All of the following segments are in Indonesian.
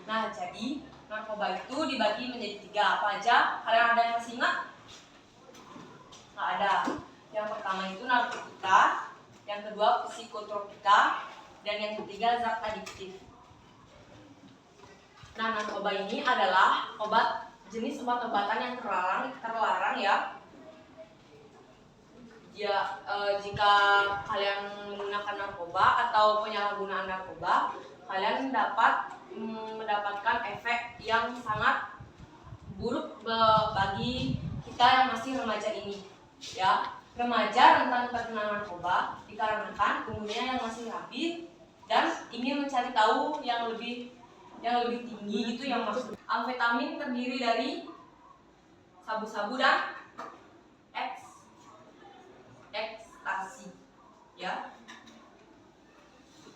Nah, jadi narkoba itu dibagi menjadi 3. Apa aja? Kalian ada yang masih ingat? Nggak ada. Yang pertama itu narkotika, yang kedua psikotropika, dan yang ketiga zat adiktif. Nah, narkoba ini adalah jenis obat-obatan yang terlarang ya. Jika kalian menggunakan narkoba atau penyalahgunaan narkoba, kalian dapat mendapatkan efek yang sangat buruk bagi kita yang masih remaja ini. Ya, remaja rentan terkena narkoba dikarenakan umurnya yang masih labil dan ingin mencari tahu yang lebih tinggi gitu yang maksud. Amfetamin terdiri dari sabu-sabu dan ekstasi, ya.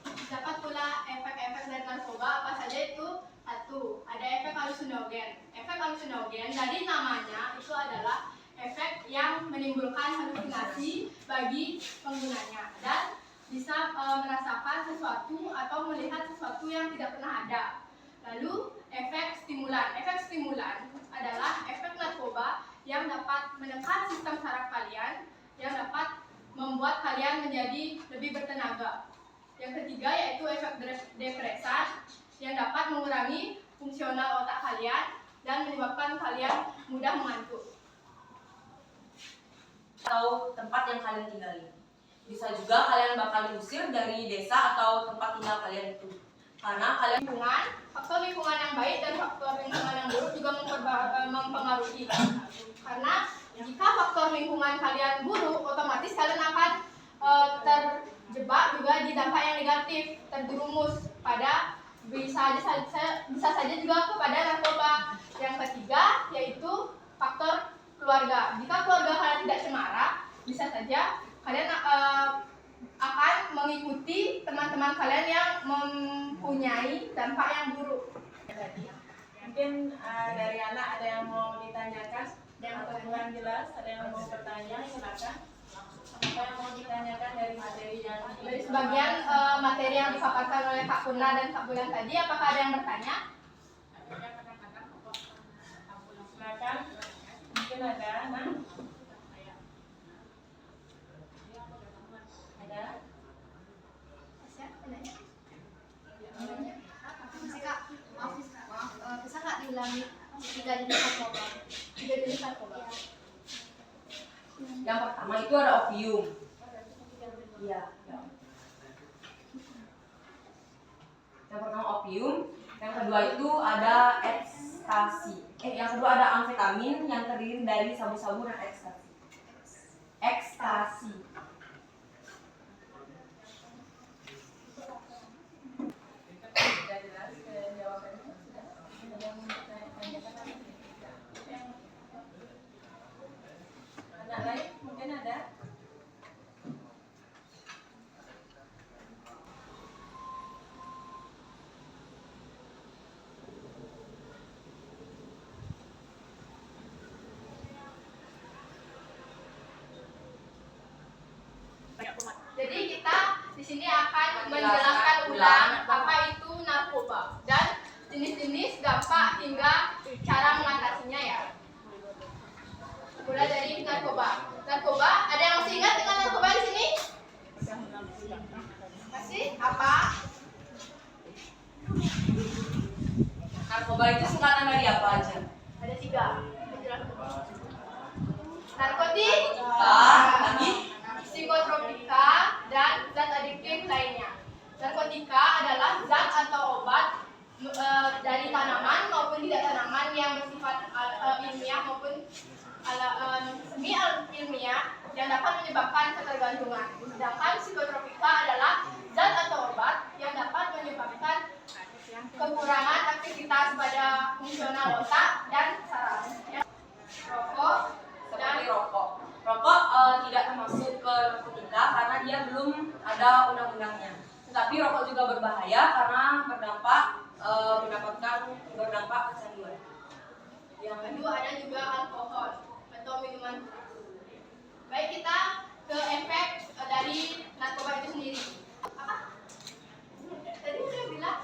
Dapat pula efek-efek dari narkoba apa saja itu? 1. Ada efek halusinogen. Efek halusinogen dari namanya itu adalah efek yang menimbulkan halusinasi bagi penggunanya dan bisa merasakan sesuatu atau melihat sesuatu yang tidak pernah ada. Lalu efek stimulan. Efek stimulan adalah efek narkoba yang dapat menekan sistem saraf kalian, yang dapat membuat kalian menjadi lebih bertenaga. Yang ketiga yaitu efek depresan yang dapat mengurangi fungsional otak kalian dan menyebabkan kalian mudah mengantuk. Atau tempat yang kalian tinggali. Bisa juga kalian bakal diusir dari desa atau tempat tinggal kalian itu. Karena kalian faktor lingkungan yang baik dan faktor lingkungan yang buruk juga mempengaruhi. Karena jika faktor lingkungan kalian buruk, otomatis kalian akan terjebak juga di dampak yang negatif, terjerumus pada bisa saja juga kepada narkoba. Yang ketiga yaitu faktor keluarga. Jika keluarga kalian tidak cemara, bisa saja kalian akan mengikuti teman-teman kalian yang mempunyai dampak yang buruk. Mungkin dari anak ada yang mau ditanyakan atau kurang jelas, ada yang mau bertanya, silakan. Apa yang mau ditanyakan dari materi yang dari sebagian materi yang dipaparkan oleh Kak Purna dan Kak Bulan tadi, apakah ada yang bertanya? Silakan. Mungkin ada, nah. Ada? Bisa nggak diulangi 3 jenis narkoba? 3 jenis narkoba. yang pertama itu ada opium. Iya. Yang pertama opium, yang kedua itu ada ekstasi. Yang kedua ada amfetamin yang terdiri dari sabu-sabu dan ekstasi. Ekstasi. Sudah jelas jawabannya? Sudah? Ada yang mau ditanyakan? Anak lain mungkin ada? Jadi kita di sini akan menjelaskan ulang apa itu narkoba dan jenis-jenis, dampak hingga cara mengatasinya ya. Mulai dari narkoba. Narkoba, ada yang masih ingat dengan narkoba di sini? Masih? Apa? Narkoba itu singkatan dari apa aja? Ada 3. Narkotik, lagi psikotropika, dan zat adiktif lainnya. Narkotika adalah zat atau obat dari tanaman maupun tidak tanaman yang bersifat ilmiah maupun semi ilmiah yang dapat menyebabkan ketergantungan. Sedangkan psikotropika adalah zat atau obat yang dapat menyebabkan kekurangan aktivitas pada fungsional otak dan saraf. Rokok seperti rokok. Rokok tidak termasuk ke narkotika karena dia belum ada undang-undangnya. Tetapi rokok juga berbahaya karena berdampak kecanduan. Yang kedua ada juga alkohol atau minuman. Baik, kita ke efek dari narkoba itu sendiri. Apa? Tadi udah bilang.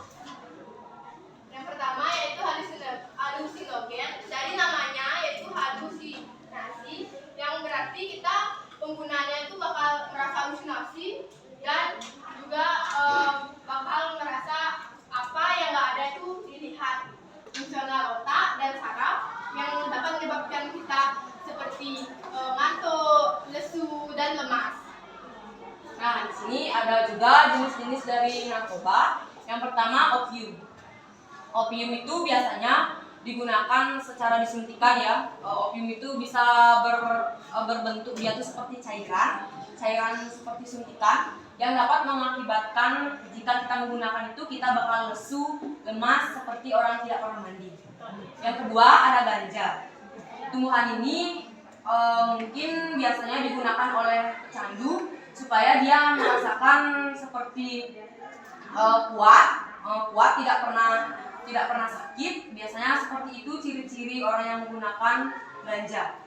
Yang pertama juga jenis-jenis dari narkoba. Yang pertama opium. Opium itu biasanya digunakan secara disuntikan ya. Opium itu bisa berbentuk dia tuh seperti cairan seperti suntikan yang dapat mengakibatkan jika kita menggunakan itu kita bakal lesu, lemas seperti orang tidak pernah mandi. Yang kedua ada ganja. Tumbuhan ini mungkin biasanya digunakan oleh pecandu supaya dia merasakan seperti kuat, tidak pernah sakit. Biasanya seperti itu ciri-ciri orang yang menggunakan ganja.